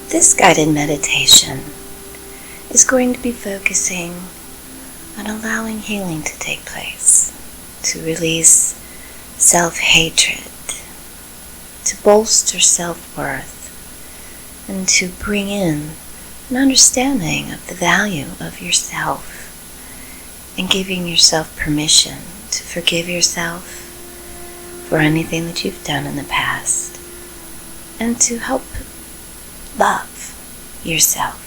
This guided meditation is going to be focusing on allowing healing to take place, to release self-hatred, to bolster self-worth, and to bring in an understanding of the value of yourself and giving yourself permission to forgive yourself for anything that you've done in the past and to help love yourself.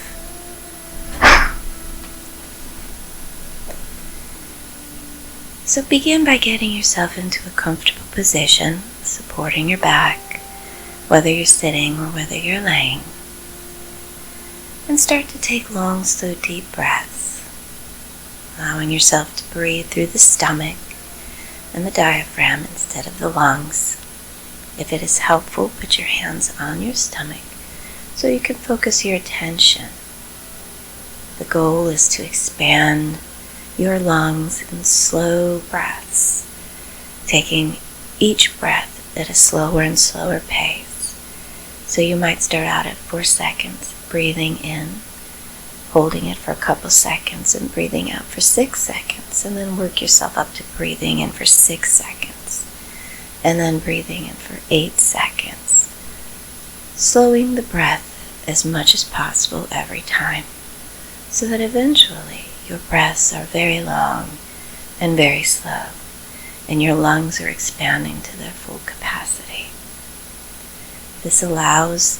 So begin by getting yourself into a comfortable position, supporting your back, whether you're sitting or whether you're laying. And start to take long, slow, deep breaths, allowing yourself to breathe through the stomach and the diaphragm instead of the lungs. If it is helpful, put your hands on your stomach so you can focus your attention. The goal is to expand your lungs in slow breaths, taking each breath at a slower and slower pace. So you might start out at 4 seconds, breathing in, holding it for a couple seconds, and breathing out for 6 seconds, and then work yourself up to breathing in for 6 seconds, and then breathing in for 8 seconds, slowing the breath as much as possible every time, so that eventually your breaths are very long and very slow, and your lungs are expanding to their full capacity. This allows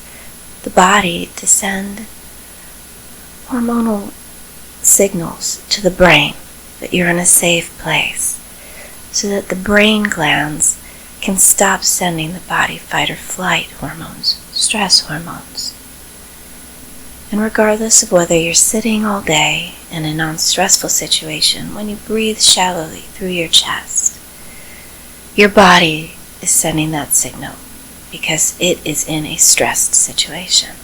the body to send hormonal signals to the brain that you're in a safe place, so that the brain glands can stop sending the body fight or flight hormones, stress hormones. And regardless of whether you're sitting all day in a non-stressful situation, when you breathe shallowly through your chest, your body is sending that signal because it is in a stressed situation.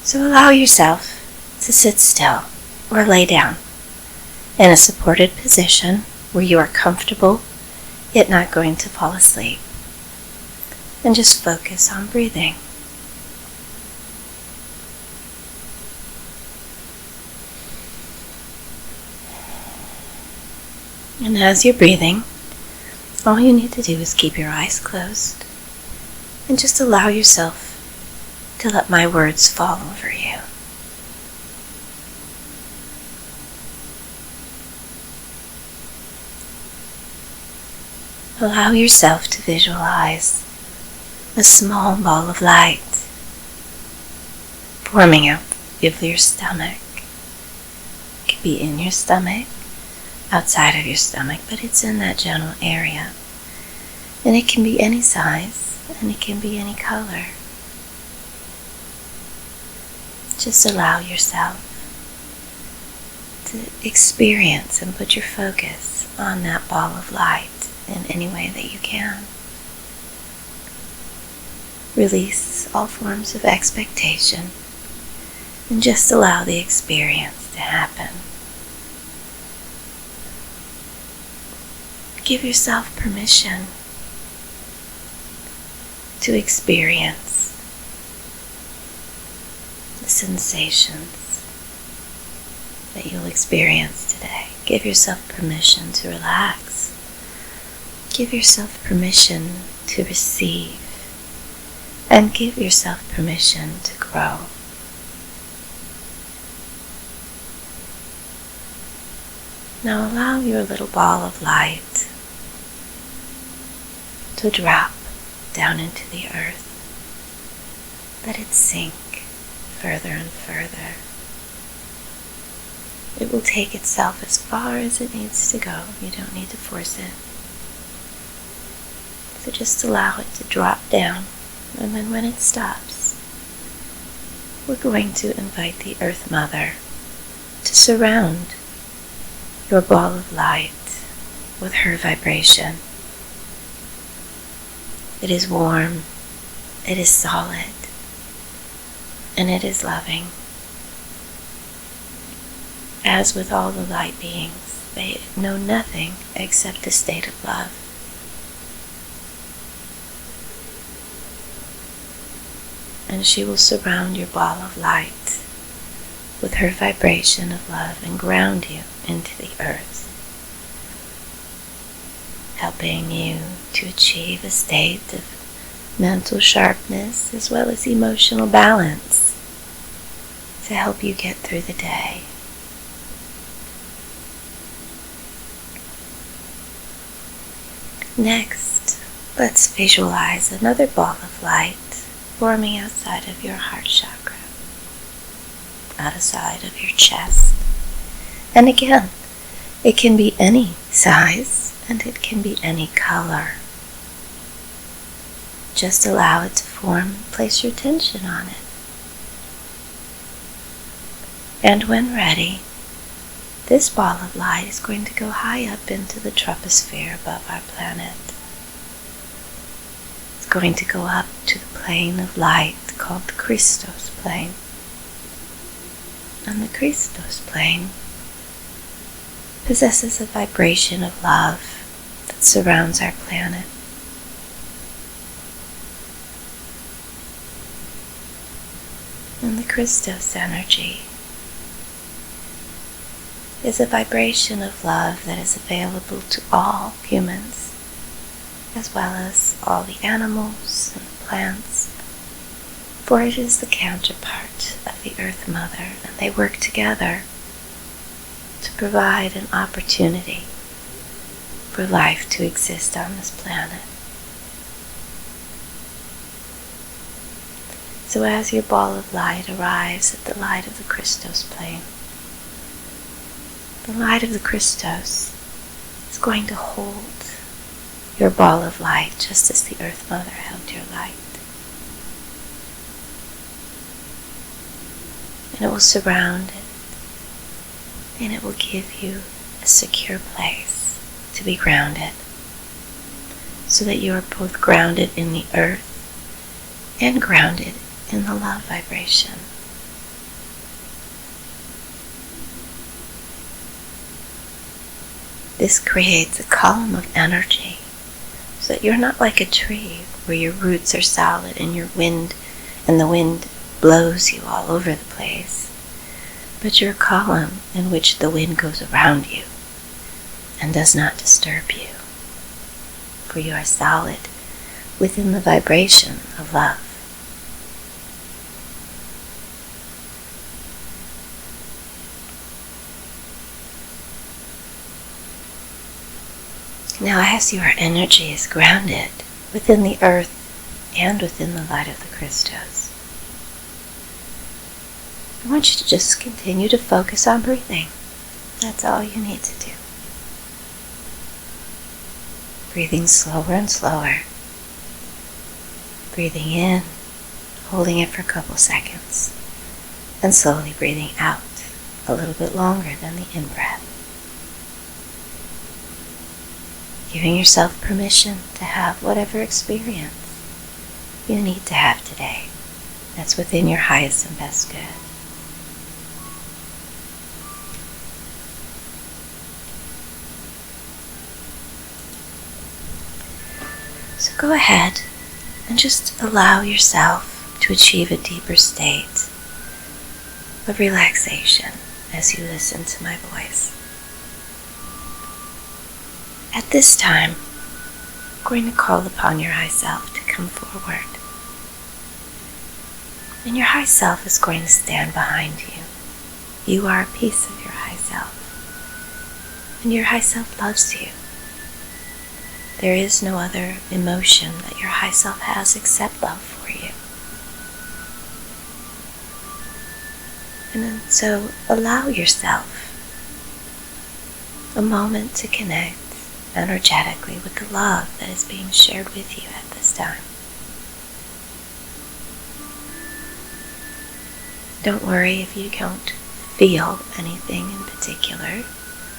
So allow yourself to sit still or lay down in a supported position where you are comfortable yet not going to fall asleep. And just focus on breathing. And as you're breathing, all you need to do is keep your eyes closed and just allow yourself to let my words fall over you. Allow yourself to visualize a small ball of light forming out of your stomach. It could be in your stomach, outside of your stomach, but it's in that general area. And it can be any size, and it can be any color. Just allow yourself to experience and put your focus on that ball of light in any way that you can. Release all forms of expectation and just allow the experience to happen. Give yourself permission to experience the sensations that you'll experience today. Give yourself permission to relax. Give yourself permission to receive. And give yourself permission to grow. Now allow your little ball of light to drop down into the earth. Let it sink further and further. It will take itself as far as it needs to go. You don't need to force it. So just allow it to drop down, and then when it stops, we're going to invite the Earth Mother to surround your ball of light with her vibration. It is warm, it is solid, and it is loving. As with all the light beings, they know nothing except the state of love. and she will surround your ball of light with her vibration of love and ground you into the earth, helping you to achieve a state of mental sharpness as well as emotional balance to help you get through the day. Next, let's visualize another ball of light forming outside of your heart chakra, outside of your chest. And again, it can be any size and it can be any color. Just allow it to form, place your attention on it. And when ready, this ball of light is going to go high up into the troposphere above our planet. It's going to go up to the plane of light called the Christos plane. And the Christos plane possesses a vibration of love that surrounds our planet. And the Christos energy is a vibration of love that is available to all humans, as well as all the animals and the plants, for it is the counterpart of the Earth Mother, and they work together to provide an opportunity for life to exist on this planet. So as your ball of light arrives at the light of the Christos plane, the light of the Christos is going to hold your ball of light just as the Earth Mother held your light. And it will surround it, and it will give you a secure place to be grounded, so that you are both grounded in the earth and grounded in the love vibration. This creates a column of energy so that you're not like a tree where your roots are solid and the wind blows you all over the place, but you're a column in which the wind goes around you and does not disturb you, for you are solid within the vibration of love. Now, as your energy is grounded within the earth and within the light of the Christos, I want you to just continue to focus on breathing. That's all you need to do. Breathing slower and slower. Breathing in, holding it for a couple seconds, and slowly breathing out a little bit longer than the in-breath. Giving yourself permission to have whatever experience you need to have today that's within your highest and best good. So go ahead and just allow yourself to achieve a deeper state of relaxation as you listen to my voice. At this time, I'm going to call upon your high self to come forward. And your high self is going to stand behind you. You are a piece of your high self. And your high self loves you. There is no other emotion that your high self has except love for you. And then so allow yourself a moment to connect energetically with the love that is being shared with you at this time. Don't worry if you don't feel anything in particular.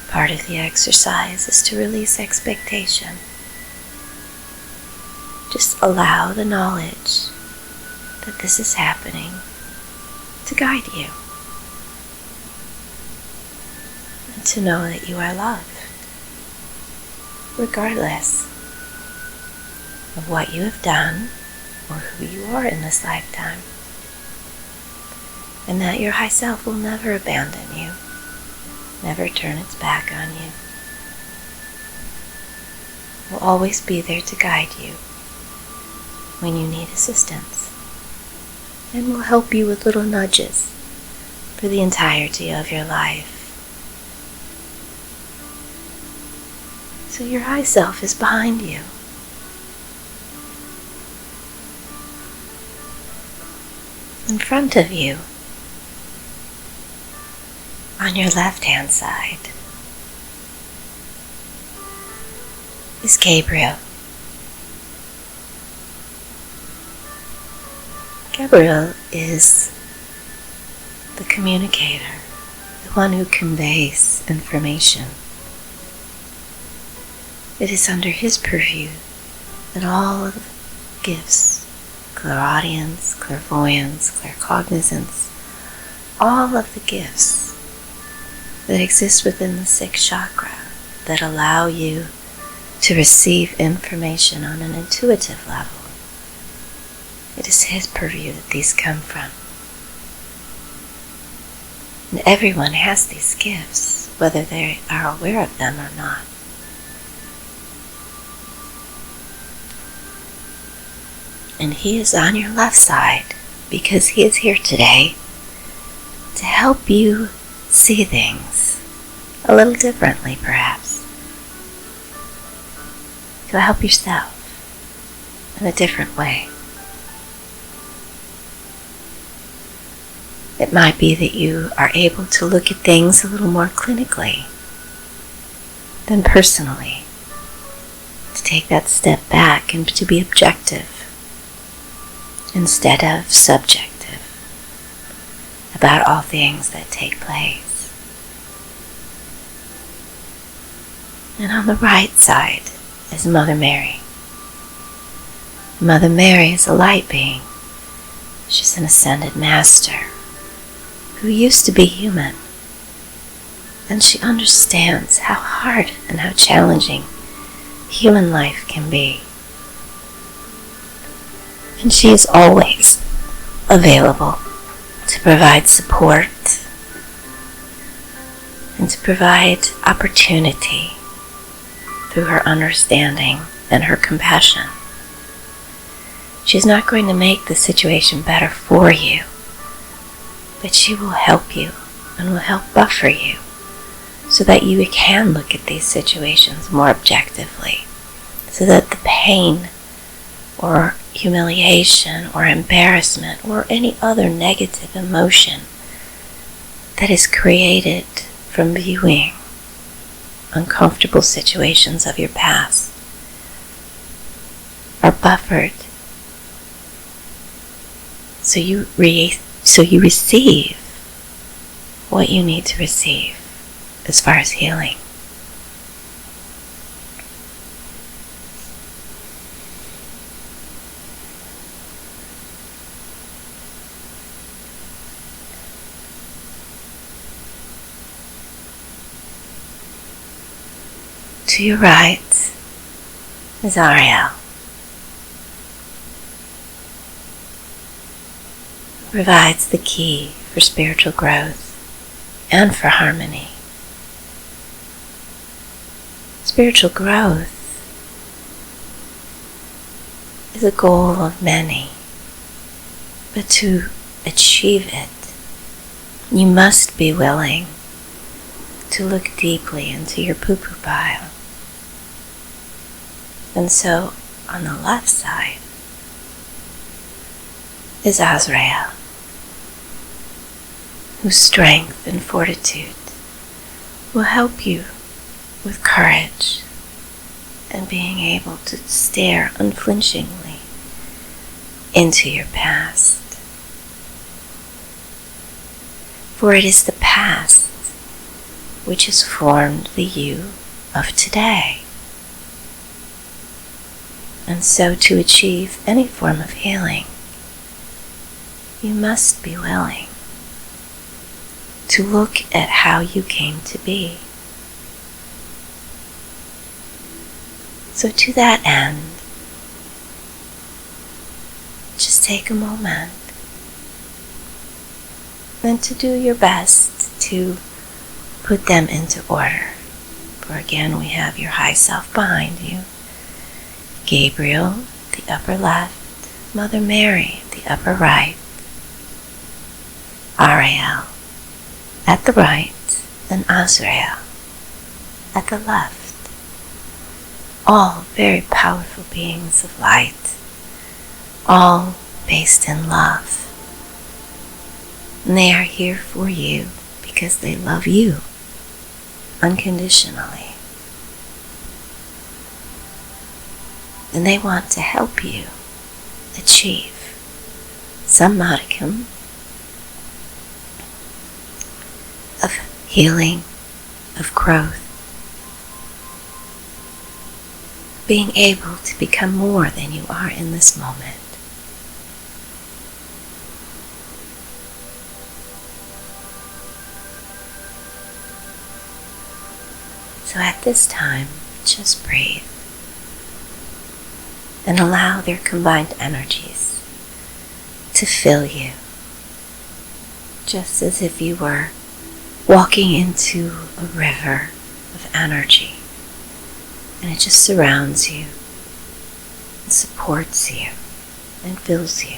Part of the exercise is to release expectation. Just allow the knowledge that this is happening to guide you, and to know that you are loved, regardless of what you have done or who you are in this lifetime. and that your high self will never abandon you, never turn its back on you. Will always be there to guide you when you need assistance, and will help you with little nudges for the entirety of your life. So your high self is behind you. In front of you, on your left-hand side, is Gabriel. Gabriel is the communicator, the one who conveys information. It is under his purview that all of the gifts, clairaudience, clairvoyance, claircognizance, all of the gifts that exist within the sixth chakra that allow you to receive information on an intuitive level. It is his purview that these come from. And everyone has these gifts, whether they are aware of them or not. And he is on your left side because he is here today to help you see things a little differently, perhaps. To help yourself in a different way. It might be that you are able to look at things a little more clinically than personally. To take that step back and to be objective instead of subjective about all things that take place. And on the right side is Mother Mary. Mother Mary is a light being. She's an ascended master who used to be human, and she understands how hard and how challenging human life can be. And she is always available to provide support and to provide opportunity through her understanding and her compassion. She's not going to make the situation better for you, but she will help you and will help buffer you so that you can look at these situations more objectively, so that the pain or humiliation or embarrassment or any other negative emotion that is created from viewing uncomfortable situations of your past are buffered so you receive what you need to receive as far as healing. To your right is Ariel, who provides the key for spiritual growth and for harmony. Spiritual growth is a goal of many, but to achieve it, you must be willing to look deeply into your poo-poo pile. And so, on the left side is Azrael, whose strength and fortitude will help you with courage and being able to stare unflinchingly into your past. For it is the past which has formed the you of today. And so to achieve any form of healing, you must be willing to look at how you came to be. So to that end, just take a moment and to do your best to put them into order. For again, we have your high self behind you, Gabriel, the upper left, Mother Mary, the upper right, Ariel at the right, and Azrael at the left. All very powerful beings of light, all based in love. And they are here for you because they love you unconditionally. And they want to help you achieve some modicum of healing, of growth, being able to become more than you are in this moment. So at this time, just breathe and allow their combined energies to fill you, just as if you were walking into a river of energy, and it just surrounds you and supports you and fills you.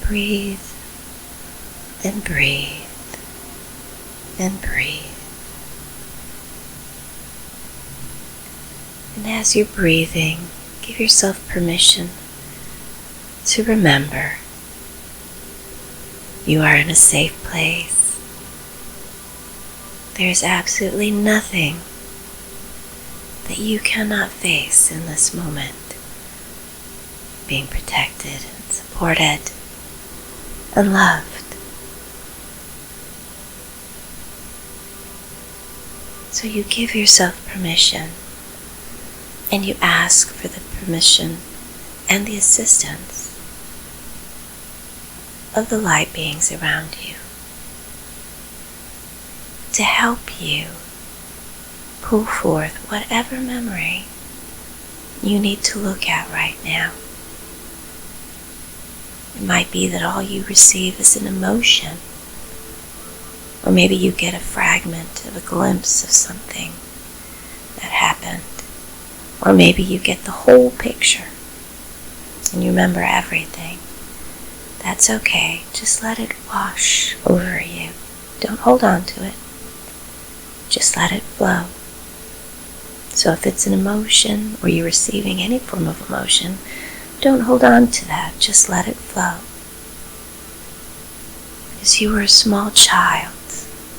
Breathe and breathe and breathe. And as you're breathing, give yourself permission to remember you are in a safe place. There is absolutely nothing that you cannot face in this moment. Being protected and supported and loved. So you give yourself permission, and you ask for the permission and the assistance of the light beings around you to help you pull forth whatever memory you need to look at right now. It might be that all you receive is an emotion, or maybe you get a fragment of a glimpse of something that happened, or maybe you get the whole picture and you remember everything. That's okay. Just let it wash over you. Don't hold on to it. Just let it flow. So if it's an emotion, or you're receiving any form of emotion, don't hold on to that. Just let it flow. Because you were a small child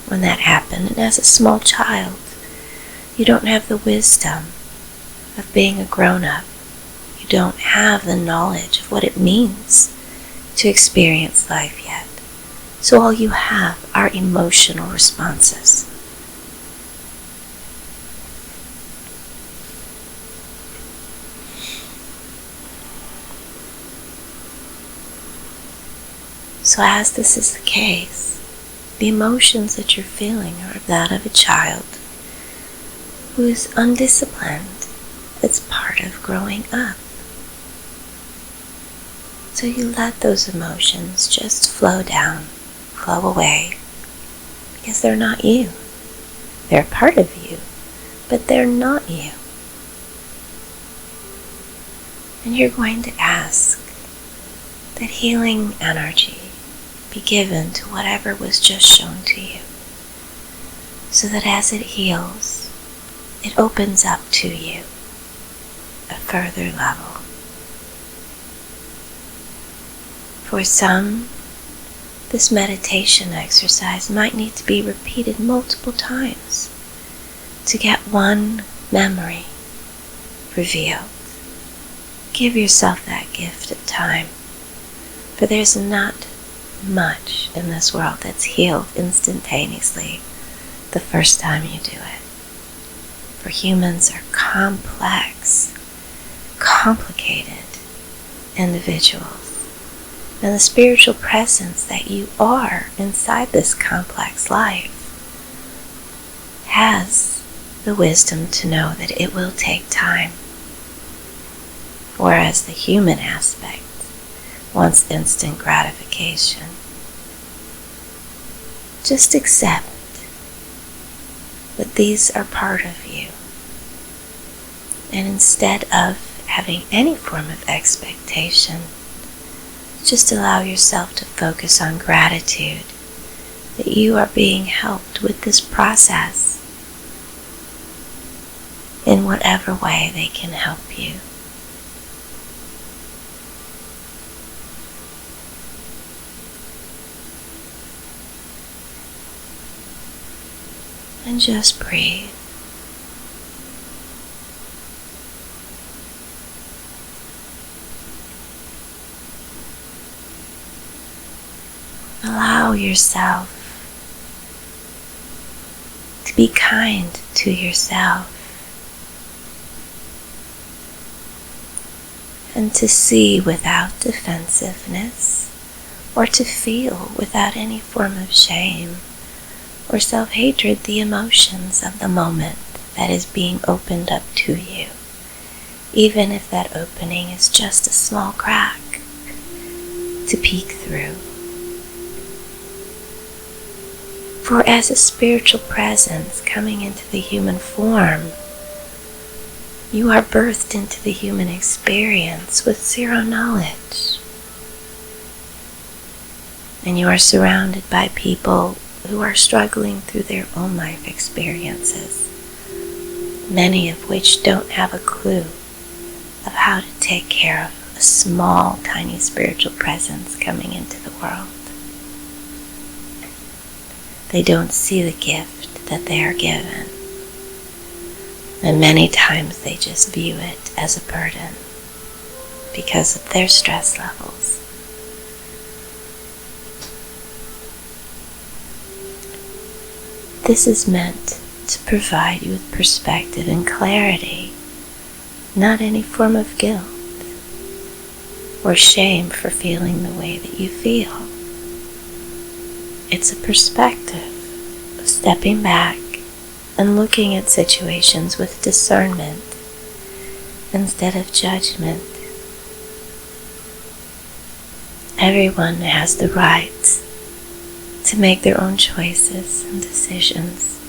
when that happened. And as a small child, you don't have the wisdom of being a grown-up. You don't have the knowledge of what it means to experience life yet. So all you have are emotional responses. So as this is the case, the emotions that you're feeling are that of a child who is undisciplined. It's part of growing up. So you let those emotions just flow down, flow away, because they're not you. They're part of you, but they're not you. And you're going to ask that healing energy be given to whatever was just shown to you, so that as it heals, it opens up to you a further level. For some, this meditation exercise might need to be repeated multiple times to get one memory revealed. Give yourself that gift of time, for there's not much in this world that's healed instantaneously the first time you do it. For humans are complex complicated individuals, and the spiritual presence that you are inside this complex life has the wisdom to know that it will take time. Whereas the human aspect wants instant gratification. Just accept that these are part of you. And instead of having any form of expectation, just allow yourself to focus on gratitude that you are being helped with this process in whatever way they can help you. And just breathe. Allow yourself to be kind to yourself and to see without defensiveness or to feel without any form of shame or self-hatred the emotions of the moment that is being opened up to you, even if that opening is just a small crack to peek through. For as a spiritual presence coming into the human form, you are birthed into the human experience with zero knowledge. And you are surrounded by people who are struggling through their own life experiences, many of which don't have a clue of how to take care of a small, tiny spiritual presence coming into the world. They don't see the gift that they are given, and many times they just view it as a burden because of their stress levels. This is meant to provide you with perspective and clarity, not any form of guilt or shame for feeling the way that you feel. It's a perspective of stepping back and looking at situations with discernment instead of judgment. Everyone has the right to make their own choices and decisions,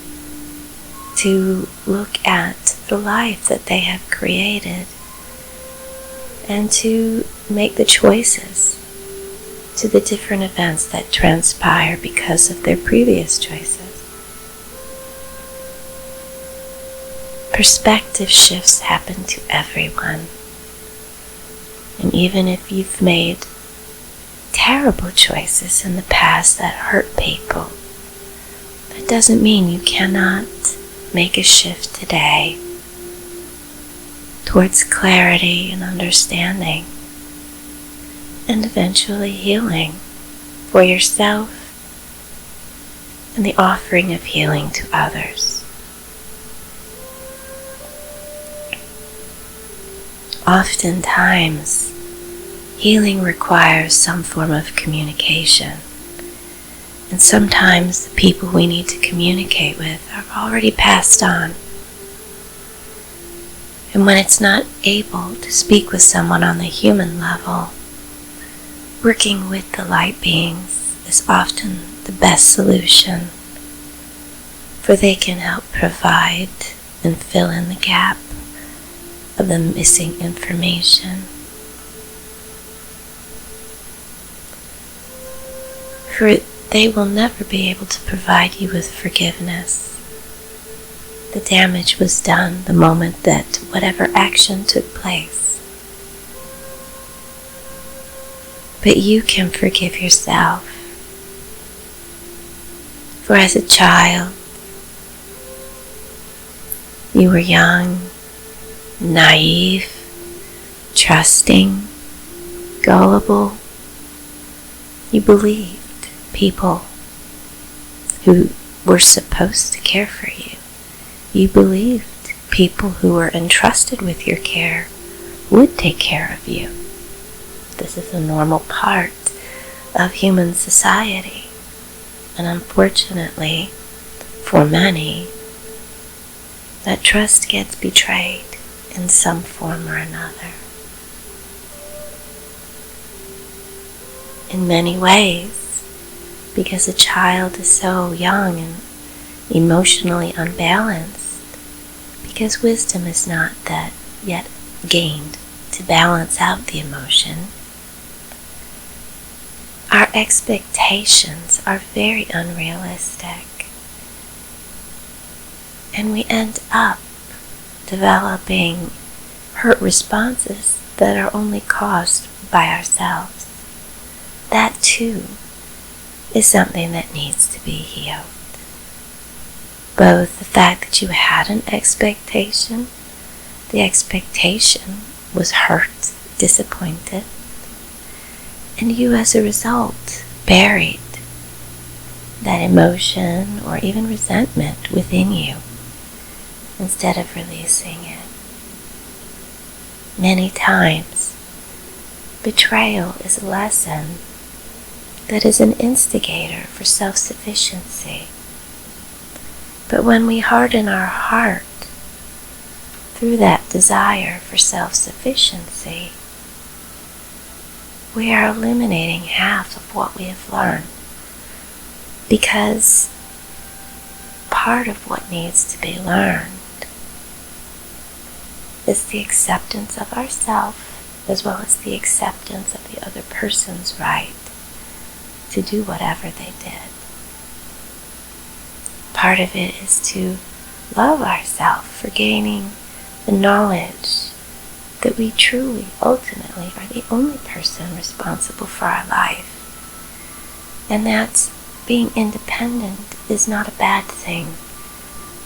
to look at the life that they have created, and to make the choices to the different events that transpire because of their previous choices. Perspective shifts happen to everyone, and even if you've made terrible choices in the past that hurt people, that doesn't mean you cannot make a shift today towards clarity and understanding and eventually healing for yourself and the offering of healing to others. Oftentimes, healing requires some form of communication, and sometimes the people we need to communicate with are already passed on. And when it's not able to speak with someone on the human level, working with the light beings is often the best solution, for they can help provide and fill in the gap of the missing information. For they will never be able to provide you with forgiveness. The damage was done the moment that whatever action took place. But you can forgive yourself. For as a child, you were young, naive, trusting, gullible. You believed people who were supposed to care for you. You believed people who were entrusted with your care would take care of you. This is a normal part of human society. And unfortunately, for many, that trust gets betrayed in some form or another. In many ways, because a child is so young and emotionally unbalanced, because wisdom is not that yet gained to balance out the emotion, our expectations are very unrealistic. And we end up developing hurt responses that are only caused by ourselves. That too is something that needs to be healed. Both the fact that you had an expectation, the expectation was hurt, disappointed, and you as a result buried that emotion or even resentment within you instead of releasing it. Many times, betrayal is a lesson that is an instigator for self-sufficiency. But when we harden our heart through that desire for self-sufficiency, we are eliminating half of what we have learned. Because part of what needs to be learned is the acceptance of ourself as well as the acceptance of the other person's right to do whatever they did. Part of it is to love ourselves for gaining the knowledge that we truly, ultimately, are the only person responsible for our life. And that being independent is not a bad thing,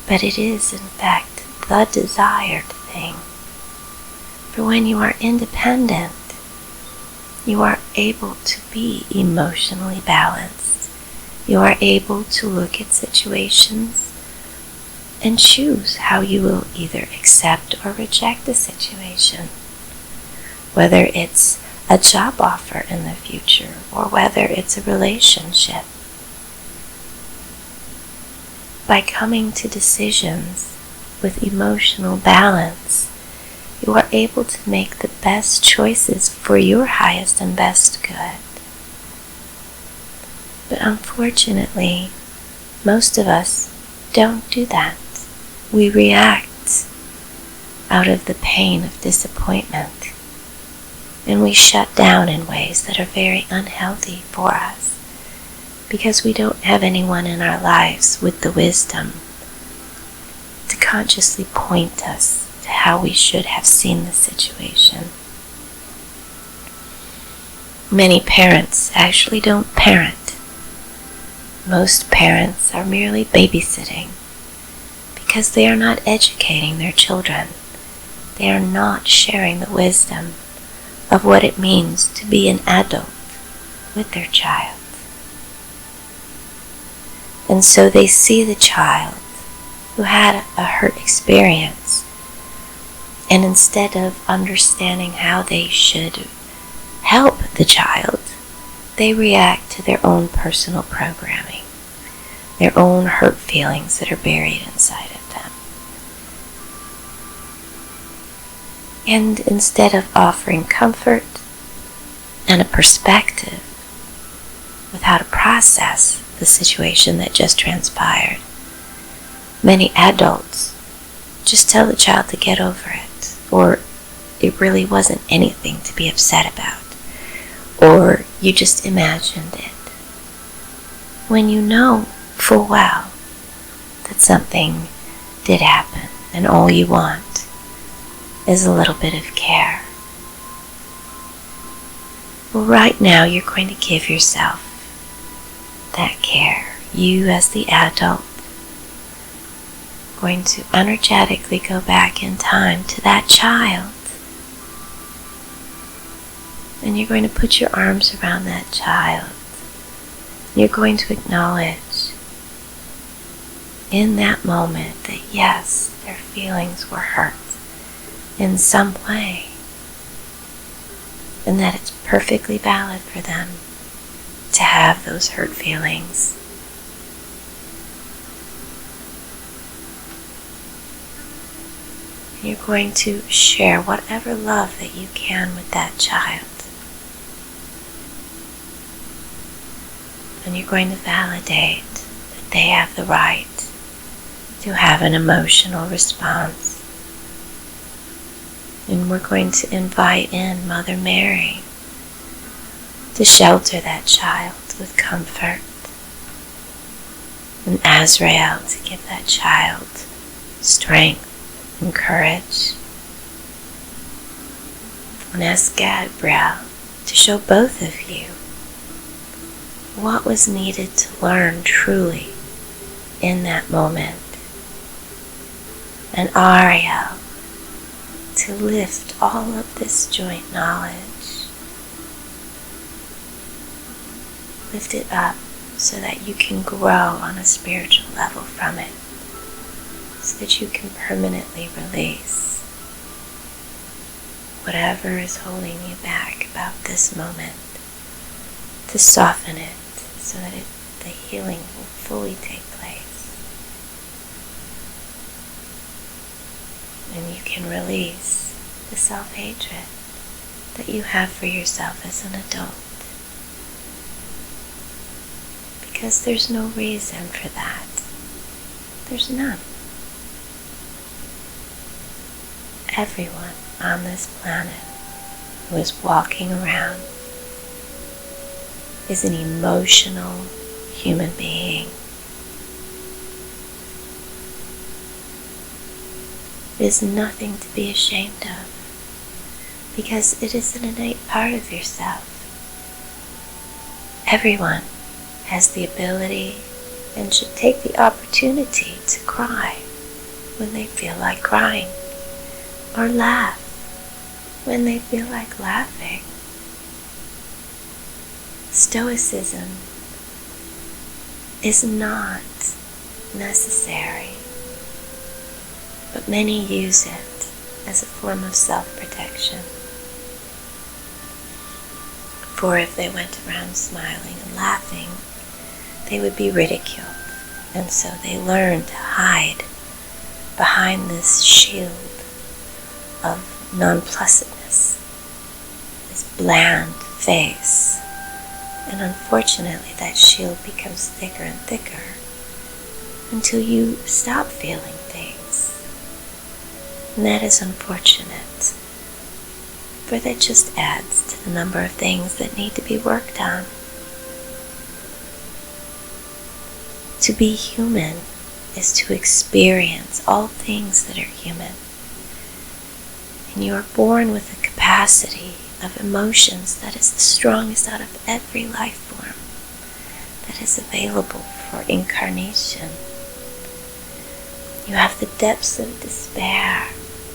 but it is, in fact, the desired thing. For when you are independent, you are able to be emotionally balanced. You are able to look at situations and choose how you will either accept or reject the situation. Whether it's a job offer in the future or whether it's a relationship. By coming to decisions with emotional balance, you are able to make the best choices for your highest and best good. But unfortunately, most of us don't do that. We react out of the pain of disappointment, and we shut down in ways that are very unhealthy for us because we don't have anyone in our lives with the wisdom to consciously point us to how we should have seen the situation. Many parents actually don't parent. Most parents are merely babysitting because they are not educating their children. They are not sharing the wisdom of what it means to be an adult with their child. And so they see the child who had a hurt experience, and instead of understanding how they should help the child, they react to their own personal programming, their own hurt feelings that are buried inside of them. And instead of offering comfort and a perspective with how to process the situation that just transpired, many adults just tell the child to get over it, or it really wasn't anything to be upset about, or you just imagined it. When you know full well that something did happen and all you want is a little bit of care. Well, right now you're going to give yourself that care. You as the adult going to energetically go back in time to that child. And you're going to put your arms around that child. You're going to acknowledge in that moment that yes, their feelings were hurt in some way. and that it's perfectly valid for them to have those hurt feelings. And you're going to share whatever love that you can with that child. And you're going to validate that they have the right to have an emotional response. And we're going to invite in Mother Mary to shelter that child with comfort, and Azrael to give that child strength and courage, and ask Gabriel to show both of you what was needed to learn truly in that moment, and Ariel to lift all of this joint knowledge, lift it up so that you can grow on a spiritual level from it, so that you can permanently release whatever is holding you back about this moment, to soften it so that the healing will fully take place. And you can release the self-hatred that you have for yourself as an adult. Because there's no reason for that. There's none. Everyone on this planet who is walking around is an emotional human being. It is nothing to be ashamed of, because it is an innate part of yourself. Everyone has the ability and should take the opportunity to cry when they feel like crying, or laugh when they feel like laughing. Stoicism is not necessary, but many use it as a form of self-protection. For if they went around smiling and laughing, they would be ridiculed, and so they learn to hide behind this shield of nonplussedness, this bland face. And unfortunately, that shield becomes thicker and thicker until you stop feeling things. And that is unfortunate, for that just adds to the number of things that need to be worked on. To be human is to experience all things that are human. And you are born with a capacity of emotions that is the strongest out of every life form that is available for incarnation. You have the depths of despair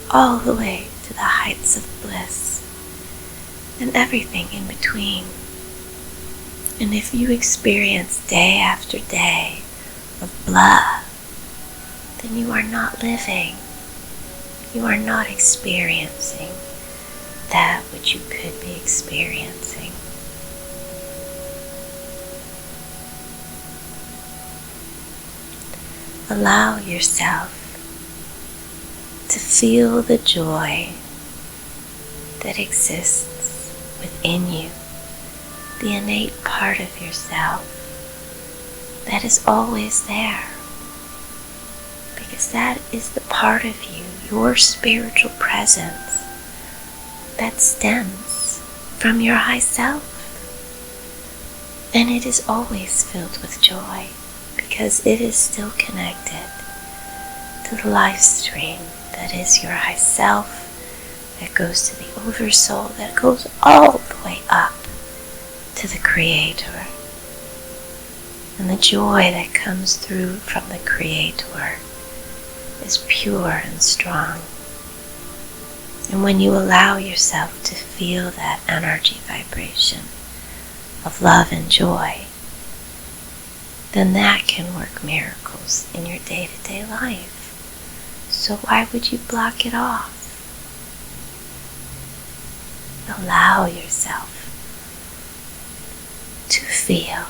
all the way to the heights of bliss, and everything in between. And if you experience day after day of blah, then you are not living. You are not experiencing that which you could be experiencing. Allow yourself to feel the joy that exists within you, the innate part of yourself that is always there, because that is the part of you, your spiritual presence, that stems from your high self. And it is always filled with joy, because it is still connected to the life stream that is your high self, that goes to the oversoul, that goes all the way up to the Creator. And the joy that comes through from the Creator is pure and strong. And when you allow yourself to feel that energy vibration of love and joy, then that can work miracles in your day-to-day life. So why would you block it off? Allow yourself to feel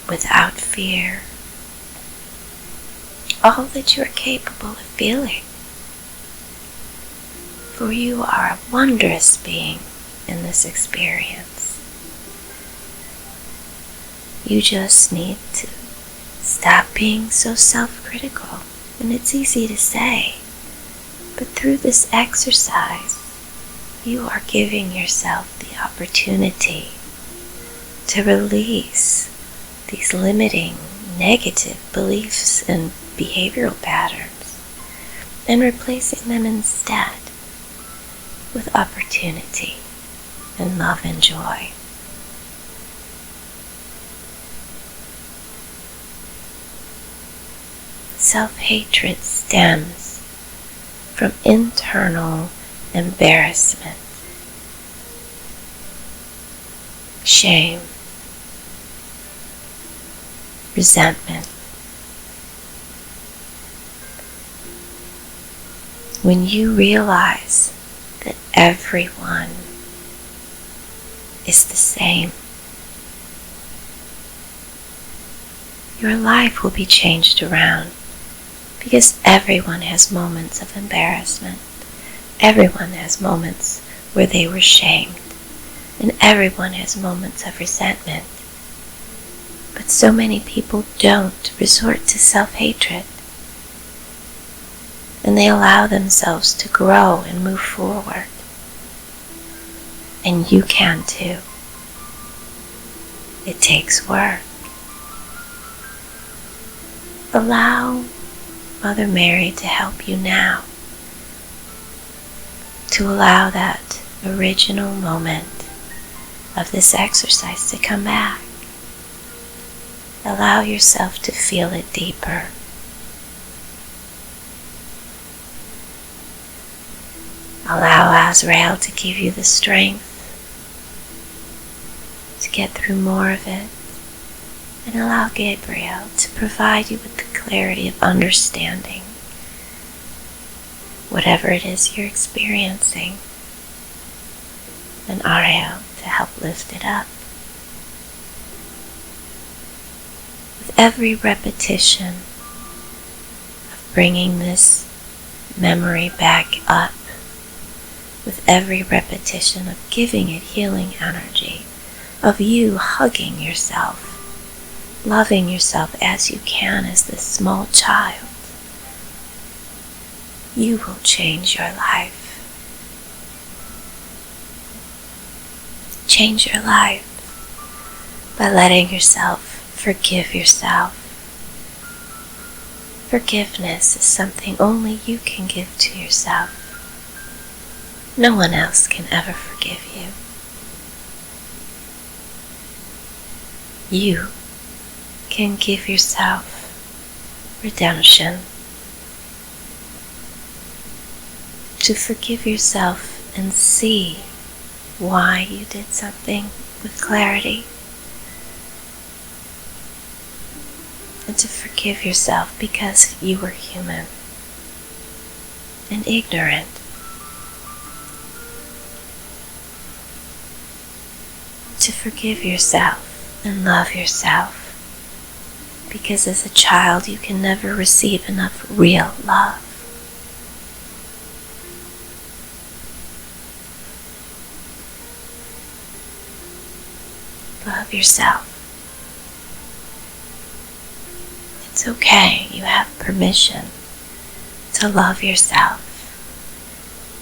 without fear all that you are capable of feeling. For you are a wondrous being in this experience. You just need to stop being so self-critical. And it's easy to say, but through this exercise, you are giving yourself the opportunity to release these limiting, negative beliefs and behavioral patterns and replacing them instead with opportunity and love and joy. Self-hatred stems from internal embarrassment, shame, resentment. When you realize that everyone is the same, your life will be changed around, because everyone has moments of embarrassment. Everyone has moments where they were shamed, and everyone has moments of resentment. But so many people don't resort to self-hatred, and they allow themselves to grow and move forward. And you can too. It takes work. Allow Mother Mary to help you now, to allow that original moment of this exercise to come back. Allow yourself to feel it deeper. Allow Azrael to give you the strength to get through more of it, and allow Gabriel to provide you with the clarity of understanding whatever it is you're experiencing, and Ariel to help lift it up. With every repetition of bringing this memory back up, with every repetition of giving it healing energy, of you hugging yourself, loving yourself as you can as this small child, you will change your life. Change your life by letting yourself forgive yourself. Forgiveness is something only you can give to yourself. No one else can ever forgive you. You can give yourself redemption. To forgive yourself and see why you did something with clarity. And to forgive yourself because you were human and ignorant. To forgive yourself and love yourself, because as a child you can never receive enough real love. Love yourself. It's okay. You have permission to love yourself.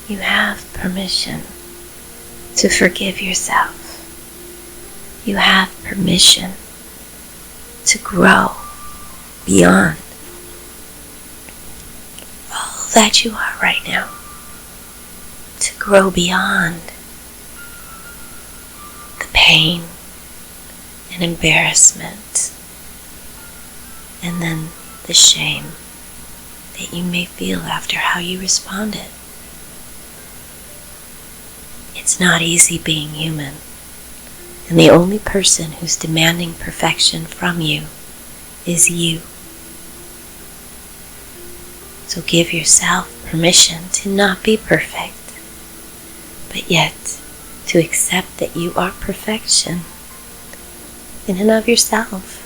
You have permission to forgive yourself. You have permission to grow beyond all that you are right now. To grow beyond the pain and embarrassment and then the shame that you may feel after how you responded. It's not easy being human. And the only person who's demanding perfection from you is you. So give yourself permission to not be perfect, but yet to accept that you are perfection in and of yourself,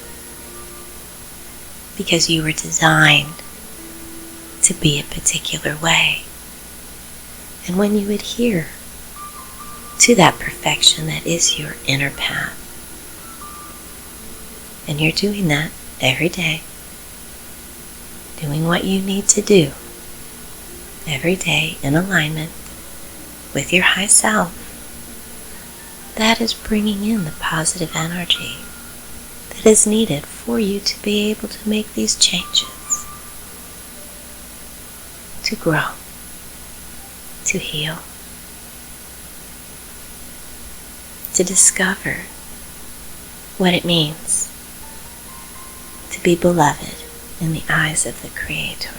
because you were designed to be a particular way. And when you adhere to that perfection that is your inner path, and you're doing that every day, doing what you need to do every day in alignment with your high self, that is bringing in the positive energy that is needed for you to be able to make these changes, to grow, to heal, to discover what it means to be beloved in the eyes of the Creator,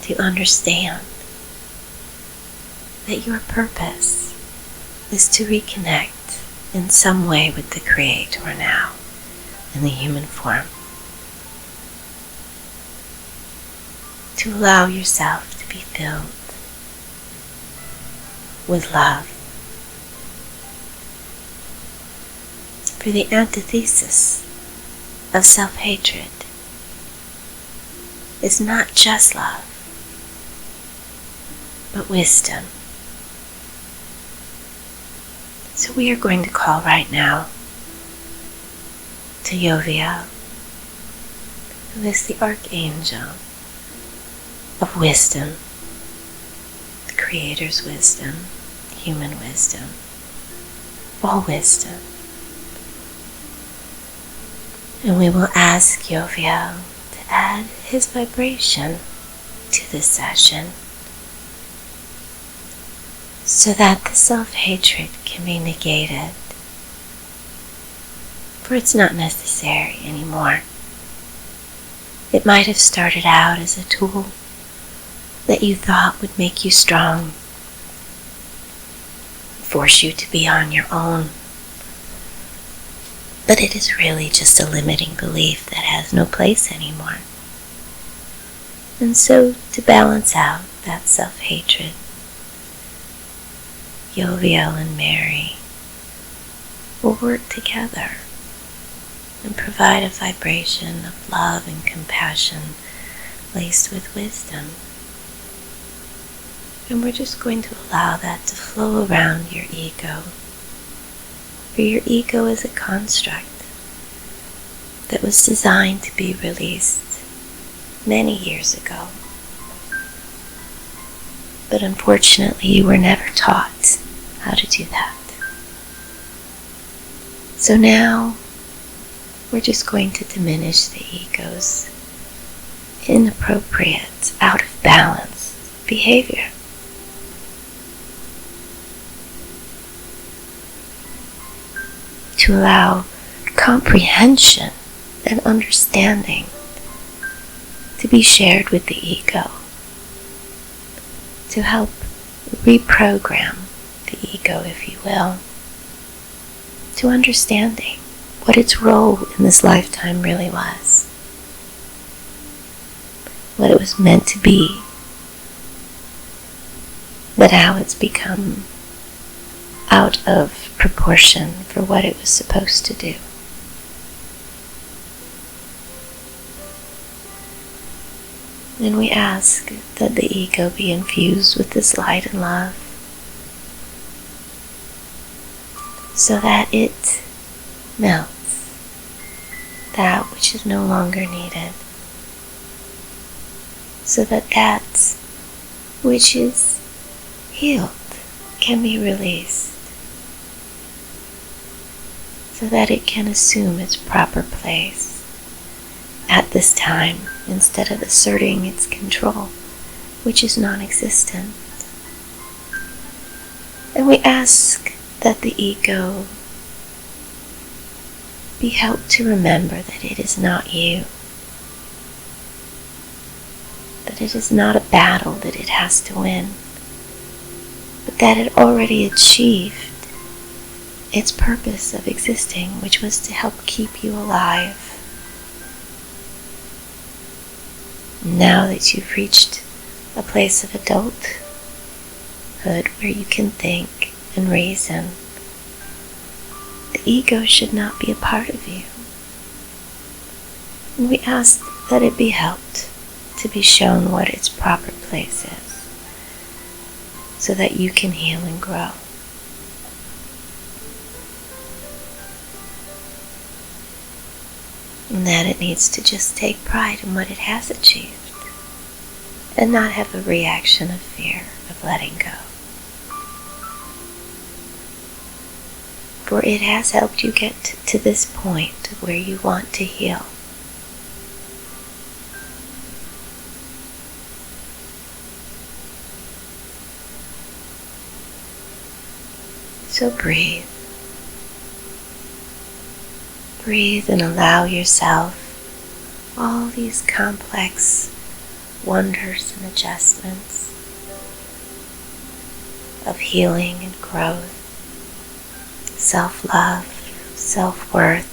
to understand that your purpose is to reconnect in some way with the Creator now in the human form, to allow yourself to be filled with love. For the antithesis of self-hatred is not just love, but wisdom. So we are going to call right now to Yoviel, who is the archangel of wisdom, the Creator's wisdom, human wisdom, all wisdom. And we will ask Yoviel to add his vibration to this session so that the self-hatred can be negated, for it's not necessary anymore. It might have started out as a tool that you thought would make you strong, force you to be on your own, but it is really just a limiting belief that has no place anymore. And so, to balance out that self-hatred, Yoviel and Mary will work together and provide a vibration of love and compassion laced with wisdom. And we're just going to allow that to flow around your ego. For your ego is a construct that was designed to be released many years ago. But unfortunately, you were never taught how to do that. So now, we're just going to diminish the ego's inappropriate, out of balance behavior. To allow comprehension and understanding to be shared with the ego, to help reprogram the ego, if you will, to understanding what its role in this lifetime really was, what it was meant to be, but how it's become out of proportion for what it was supposed to do. And we ask that the ego be infused with this light and love, so that it melts that which is no longer needed, so that that which is healed can be released, so that it can assume its proper place at this time, instead of asserting its control, which is non-existent. And we ask that the ego be helped to remember that it is not you, that it is not a battle that it has to win, but that it already achieved its purpose of existing, which was to help keep you alive. Now that you've reached a place of adulthood where you can think and reason. The ego should not be a part of you. And we ask that it be helped to be shown what its proper place is, so that you can heal and grow. And that it needs to just take pride in what it has achieved and not have a reaction of fear of letting go. For it has helped you get to this point where you want to heal. So breathe. Breathe and allow yourself all these complex wonders and adjustments of healing and growth, self-love, self-worth,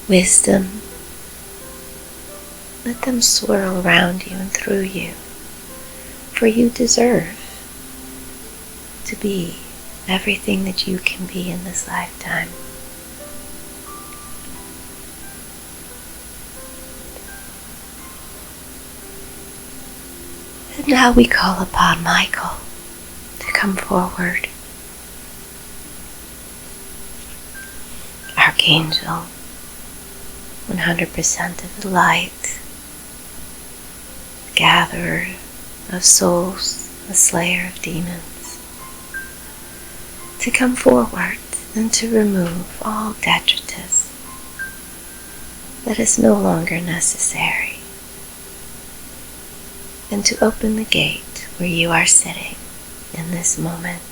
wisdom. Let them swirl around you and through you, for you deserve to be everything that you can be in this lifetime. And now we call upon Michael to come forward. Archangel, 100% of the light, gatherer of souls, the slayer of demons, to come forward and to remove all detritus that is no longer necessary, and to open the gate where you are sitting in this moment,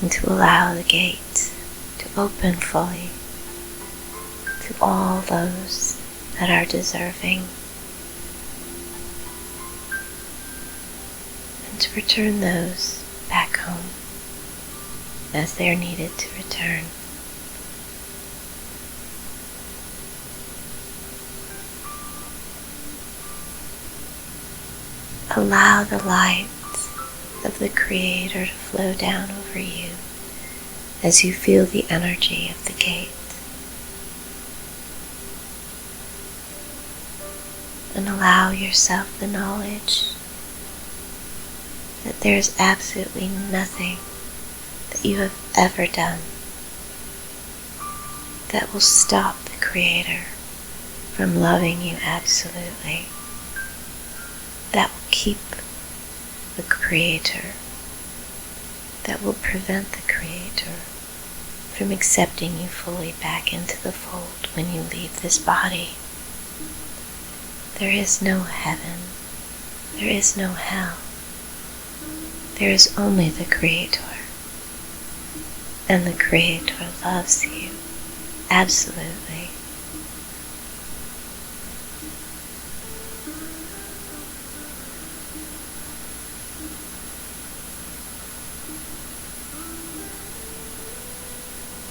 and to allow the gate to open fully to all those that are deserving, and to return those back home as they are needed to return. Allow the light of the Creator to flow down over you as you feel the energy of the gate. And allow yourself the knowledge that there is absolutely nothing that you have ever done that will stop the Creator from loving you absolutely, that will keep the Creator, that will prevent the Creator from accepting you fully back into the fold when you leave this body. There is no heaven, there is no hell, there is only the Creator, and the Creator loves you absolutely.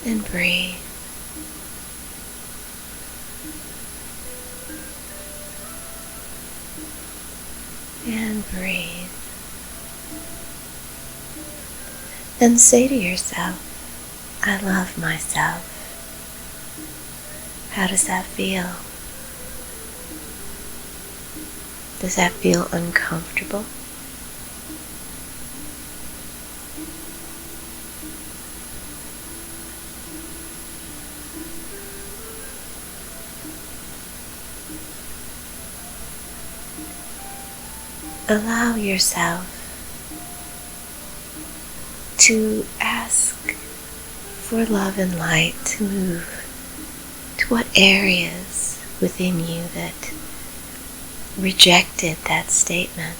And breathe. And breathe. And say to yourself, I love myself. How does that feel? Does that feel uncomfortable? Allow yourself to ask for love and light to move to what areas within you that rejected that statement.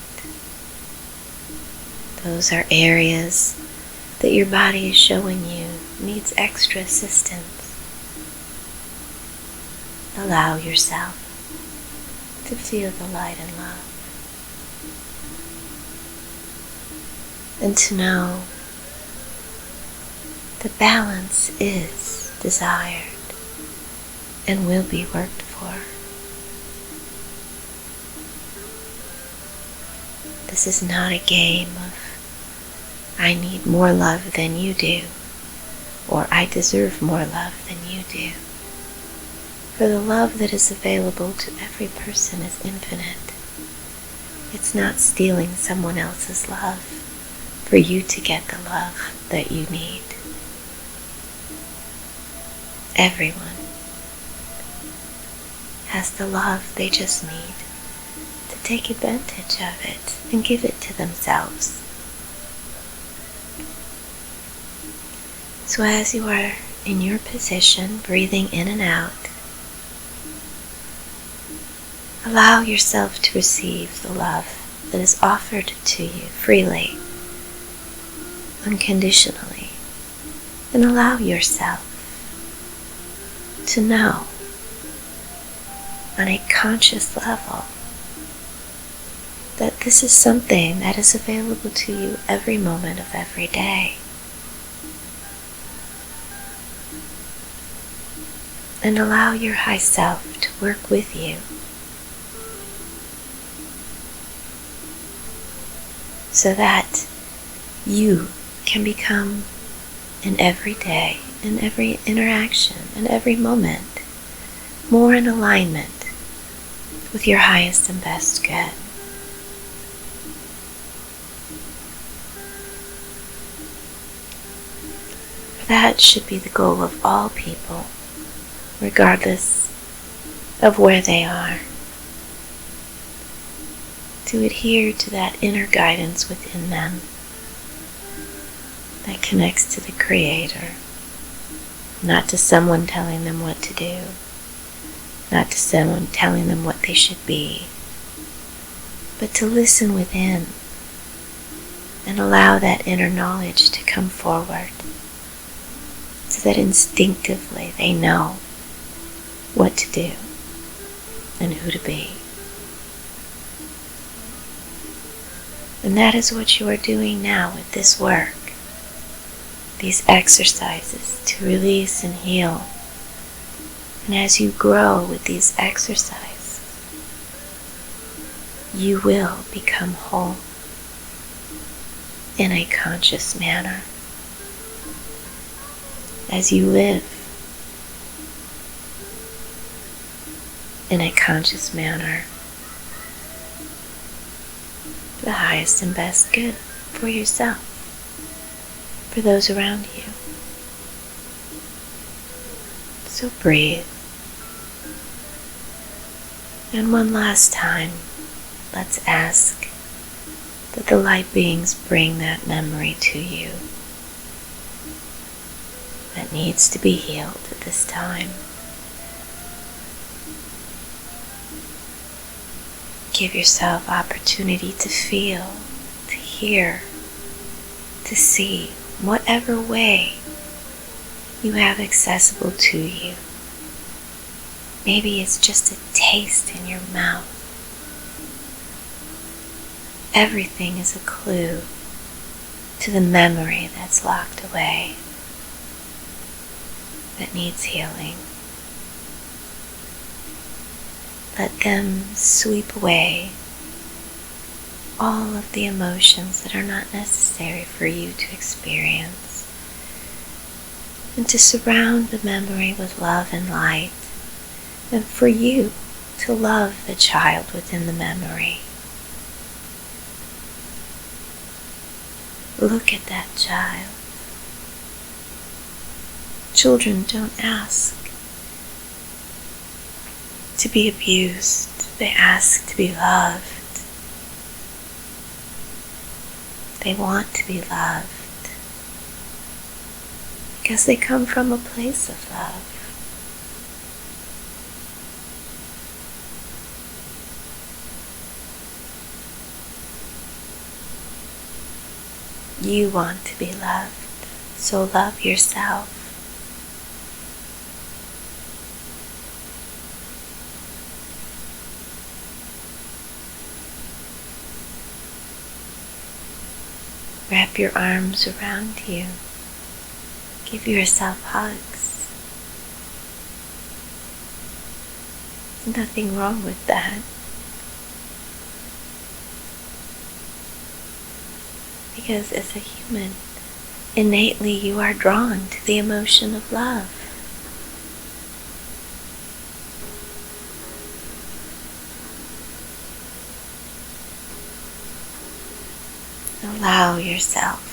Those are areas that your body is showing you needs extra assistance. Allow yourself to feel the light and love. And to know the balance is desired and will be worked for. This is not a game of I need more love than you do, or I deserve more love than you do. For the love that is available to every person is infinite. It's not stealing someone else's love for you to get the love that you need. Everyone has the love they just need to take advantage of it and give it to themselves. So as you are in your position, breathing in and out, allow yourself to receive the love that is offered to you freely, unconditionally, and allow yourself to know on a conscious level that this is something that is available to you every moment of every day. And allow your high self to work with you so that you can become in every day, in every interaction, in every moment, more in alignment with your highest and best good. For that should be the goal of all people, regardless of where they are, to adhere to that inner guidance within them that connects to the Creator, not to someone telling them what to do, not to someone telling them what they should be, but to listen within and allow that inner knowledge to come forward so that instinctively they know what to do and who to be. And that is what you are doing now with this work, these exercises to release and heal. And as you grow with these exercises, you will become whole in a conscious manner. As you live in a conscious manner, the highest and best good for yourself, for those around you. So breathe. And one last time, let's ask that the light beings bring that memory to you that needs to be healed at this time. Give yourself opportunity to feel, to hear, to see, whatever way you have accessible to you. Maybe it's just a taste in your mouth. Everything is a clue to the memory that's locked away, that needs healing. Let them sweep away all of the emotions that are not necessary for you to experience, and to surround the memory with love and light, and for you to love the child within the memory. Look at that child. Children don't ask to be abused. They ask to be loved. They want to be loved because they come from a place of love. You want to be loved, so love yourself. Wrap your arms around you. Give yourself hugs. There's nothing wrong with that. Because as a human, innately you are drawn to the emotion of love. Allow yourself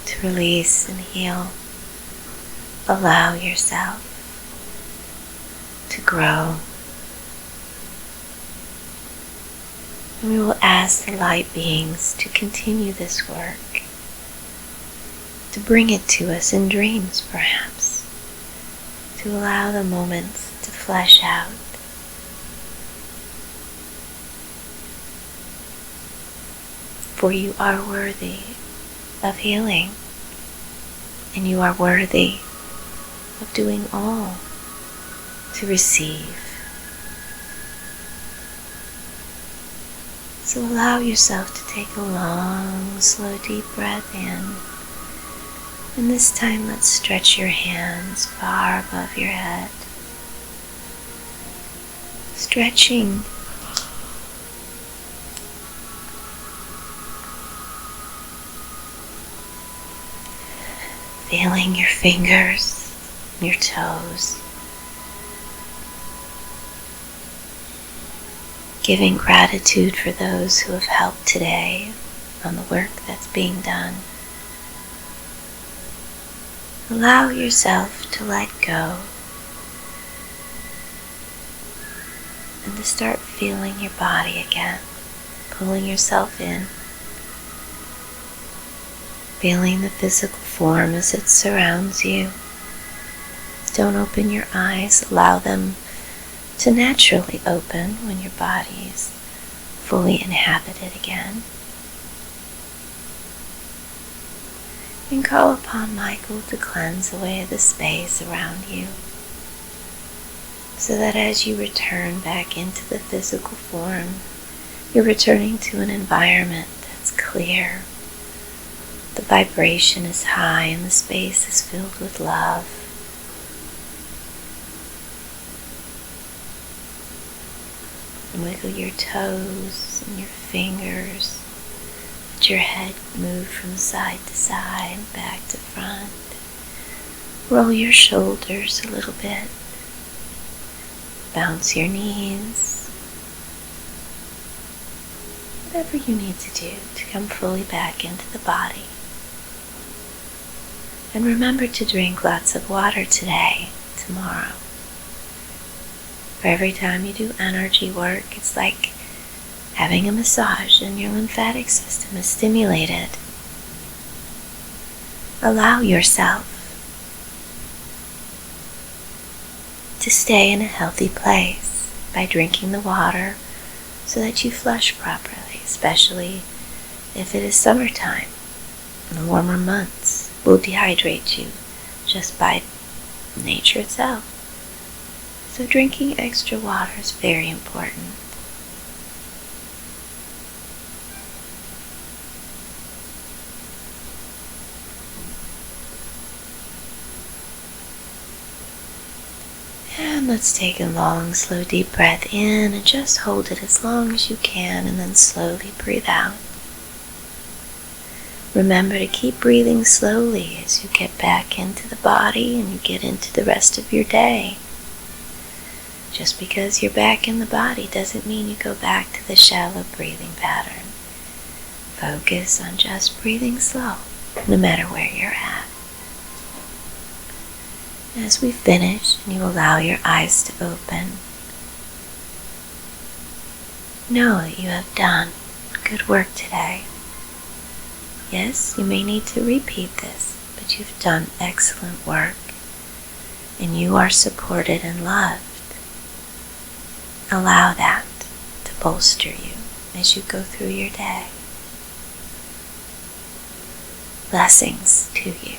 to release and heal. Allow yourself to grow. And we will ask the light beings to continue this work, to bring it to us in dreams perhaps, to allow the moments to flesh out. For you are worthy of healing, and you are worthy of doing all to receive. So allow yourself to take a long, slow, deep breath in. And this time let's stretch your hands far above your head. Stretching feeling your fingers, your toes, giving gratitude for those who have helped today on the work that's being done. Allow yourself to let go and to start feeling your body again, pulling yourself in. Feeling the physical form as it surrounds you. Don't open your eyes, allow them to naturally open when your body is fully inhabited again. And call upon Michael to cleanse away the space around you, so that as you return back into the physical form, you're returning to an environment that's clear. The vibration is high and the space is filled with love. And wiggle your toes and your fingers. Let your head move from side to side, back to front. Roll your shoulders a little bit. Bounce your knees. Whatever you need to do to come fully back into the body. And remember to drink lots of water today, tomorrow. For every time you do energy work, it's like having a massage and your lymphatic system is stimulated. Allow yourself to stay in a healthy place by drinking the water so that you flush properly, especially if it is summertime. In the warmer months will dehydrate you just by nature itself. So drinking extra water is very important. And let's take a long, slow, deep breath in and just hold it as long as you can and then slowly breathe out. Remember to keep breathing slowly as you get back into the body and you get into the rest of your day. Just because you're back in the body doesn't mean you go back to the shallow breathing pattern. Focus on just breathing slow, no matter where you're at. As we finish, and you allow your eyes to open, know that you have done good work today. Yes, you may need to repeat this, but you've done excellent work, and you are supported and loved. Allow that to bolster you as you go through your day. Blessings to you.